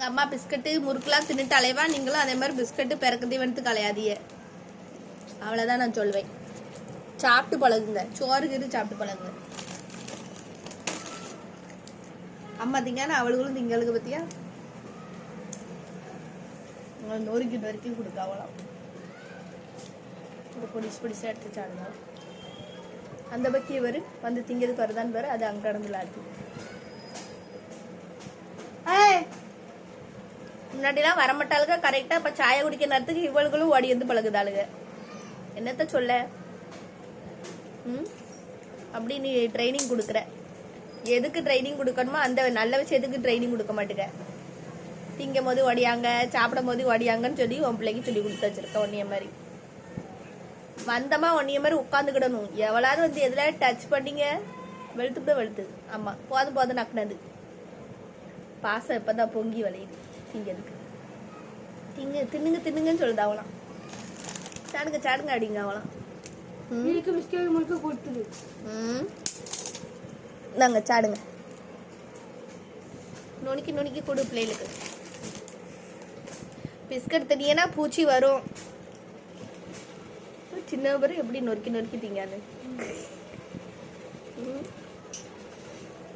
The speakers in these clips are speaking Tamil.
அம்மா பிஸ்கட்டு முறுக்கெல்லாம் தின்னுட்டு அலைவா, நீங்களும் அதே மாதிரி பிஸ்கட்டு பிறக்கதே வந்து கலையாதிய. அவ்வளோதான் நான் சொல்வேன். சாப்பிட்டு பழகுங்க, சோறுக்கு சாப்பிட்டு பழகுங்க. அம்மா திங்கான அவளுகளும் திங்களுக்கு பத்தியா நொறுக்கி நொறுக்கி கொடுக்க அவளாம். பொடிசு பொடிசா எடுத்து சாடுங்க. அந்த பக்கி வரு வந்து திங்கிறதுக்கு வருதான்னு பாரு, அது அங்க கடந்து விளாட்டு. முன்னாடிலாம் வரமாட்டாளுங்க கரெக்டா. இப்ப சாய குடிக்க நேரத்துக்கு இவளுகளும் ஓடி வந்து பழகுதாளுங்க. என்னத்த சொல்ல? அப்படி நீ ட்ரைனிங் கொடுக்குற. எதுக்கு ட்ரைனிங் கொடுக்கணுமோ அந்த நல்ல விஷயத்துக்கு ட்ரைனிங் கொடுக்க மாட்டேங்க. திங்கும் போது ஓடியாங்க, சாப்பிடும் போது ஓடியாங்கன்னு சொல்லி உன் பிள்ளைக்கு சொல்லி கொடுத்து வச்சிருக்க. ஒன்னிய மாதிரி வந்தமா ஒன்னிய மாதிரி உட்காந்துக்கிடணும். எவ்வளவு வந்து எதுல டச் பண்ணிங்க வெளுத்துட்டு வெளுத்து. ஆமா, போதும் போதும் நக்குனது. பாசம் இப்பதான் பொங்கி வளையுது. திங்கிறதுக்கு தின்னுங்க தின்னுங்கன்னு சொல்லுது அவளாம். சாடுங்க சாடுங்க அடிங்க அவளாம். நாங்க சாடுங்க நுணுக்கி நுணுக்கி கொடு பிள்ளைகளுக்கு. பிஸ்கட் தினியனா பூச்சி வரும். சின்ன பேரு எப்படி நொறுக்கி நொறுக்கி திங்காது.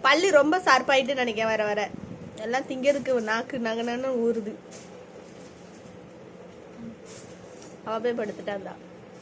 பல்லு ரொம்ப ஷார்ப்பாயிட்டு நினைக்க. வர வர எல்லாம் திங்கிறதுக்கு நாக்கு நகனன்னு ஊறுது. அவ போய் படுத்துட்டான் தான்.